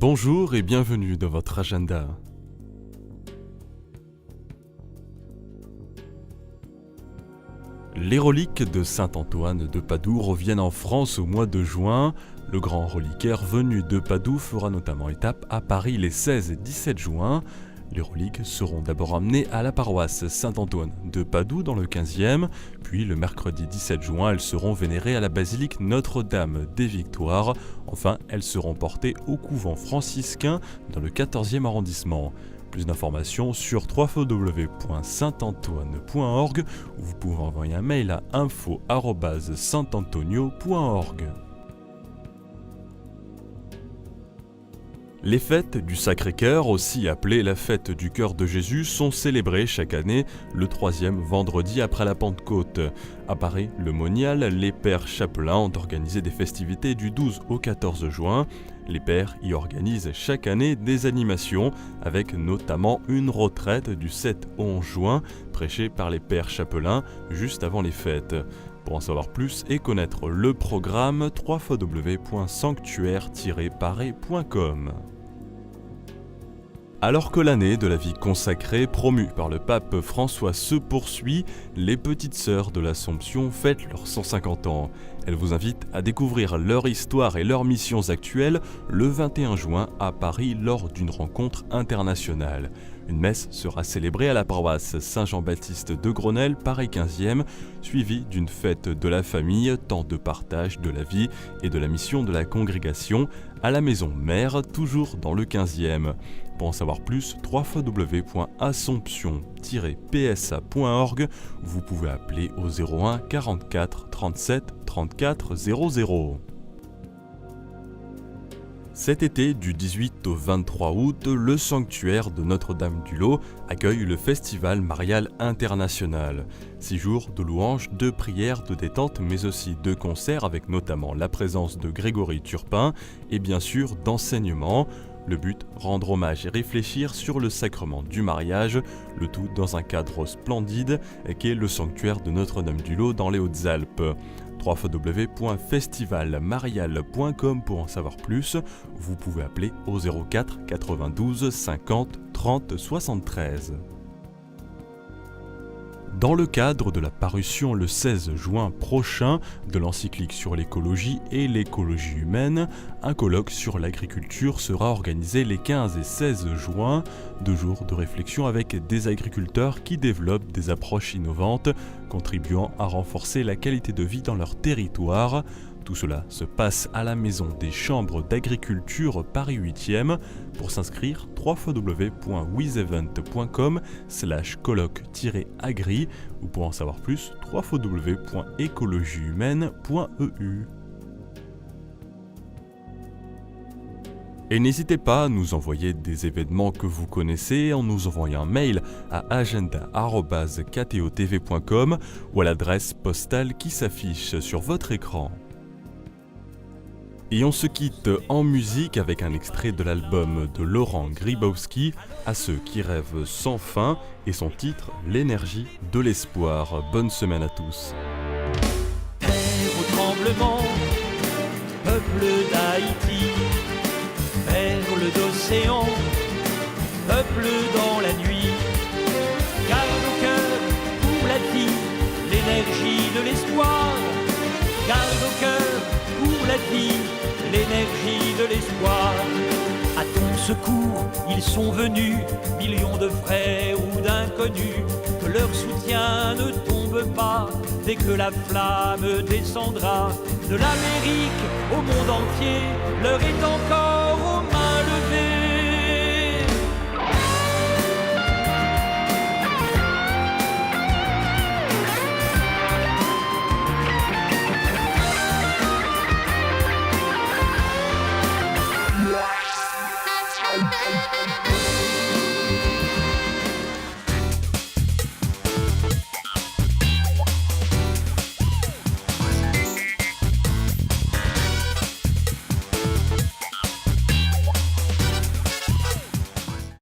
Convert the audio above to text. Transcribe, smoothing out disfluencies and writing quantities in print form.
Bonjour et bienvenue dans votre agenda. Les reliques de saint Antoine de Padoue reviennent en France au mois de juin. Le grand reliquaire venu de Padoue fera notamment étape à Paris les 16 et 17 juin. Les reliques seront d'abord amenées à la paroisse Saint-Antoine de Padoue dans le 15e, puis le mercredi 17 juin, elles seront vénérées à la basilique Notre-Dame des Victoires. Enfin, elles seront portées au couvent franciscain dans le 14e arrondissement. Plus d'informations sur www.saintantoine.org où vous pouvez envoyer un mail à info@saintantonio.org. Les fêtes du Sacré-Cœur, aussi appelées la fête du cœur de Jésus, sont célébrées chaque année le 3e vendredi après la Pentecôte. À Paris-le-Monial, les pères chapelains ont organisé des festivités du 12 au 14 juin. Les pères y organisent chaque année des animations, avec notamment une retraite du 7 au 11 juin, prêchée par les pères chapelains juste avant les fêtes. Pour en savoir plus et connaître le programme, www.sanctuaire-paris.com. Alors que l'année de la vie consacrée promue par le pape François se poursuit, les petites sœurs de l'Assomption fêtent leurs 150 ans. Elles vous invitent à découvrir leur histoire et leurs missions actuelles le 21 juin à Paris lors d'une rencontre internationale. Une messe sera célébrée à la paroisse Saint-Jean-Baptiste de Grenelle, Paris 15e, suivie d'une fête de la famille, temps de partage de la vie et de la mission de la congrégation à la maison mère, toujours dans le 15e. Pour en savoir plus, www.assomption-psa.org, vous pouvez appeler au 01 44 37 34 00. Cet été, du 18 au 23 août, le sanctuaire de Notre-Dame-du-Lot accueille le Festival Marial International. 6 jours de louanges, de prières, de détente, mais aussi de concerts avec notamment la présence de Grégory Turpin et bien sûr d'enseignements. Le but, rendre hommage et réfléchir sur le sacrement du mariage, le tout dans un cadre splendide qu'est le sanctuaire de Notre-Dame-du-Lot dans les Hautes-Alpes. www.festivalmarial.com pour en savoir plus. Vous pouvez appeler au 04 92 50 30 73. Dans le cadre de la parution le 16 juin prochain de l'encyclique sur l'écologie et l'écologie humaine, un colloque sur l'agriculture sera organisé les 15 et 16 juin, 2 jours de réflexion avec des agriculteurs qui développent des approches innovantes, contribuant à renforcer la qualité de vie dans leur territoire. Tout cela se passe à la Maison des Chambres d'Agriculture Paris 8e. Pour s'inscrire, www.withevent.com/colloque-agri ou pour en savoir plus, www.écologiehumaine.eu. Et n'hésitez pas à nous envoyer des événements que vous connaissez en nous envoyant un mail à agenda@ktotv.com ou à l'adresse postale qui s'affiche sur votre écran. Et on se quitte en musique avec un extrait de l'album de Laurent Grybowski, À ceux qui rêvent sans fin, et son titre L'énergie de l'espoir. Bonne semaine à tous. Terre au tremblement, peuple d'Haïti, perle d'océan, peuple dans la nuit, garde au cœur pour la vie, l'énergie de l'espoir, garde au cœur pour la vie, l'énergie de l'espoir. À ton secours, ils sont venus, millions de frères ou d'inconnus, que leur soutien ne tombe pas dès que la flamme descendra. De l'Amérique au monde entier, l'heure est encore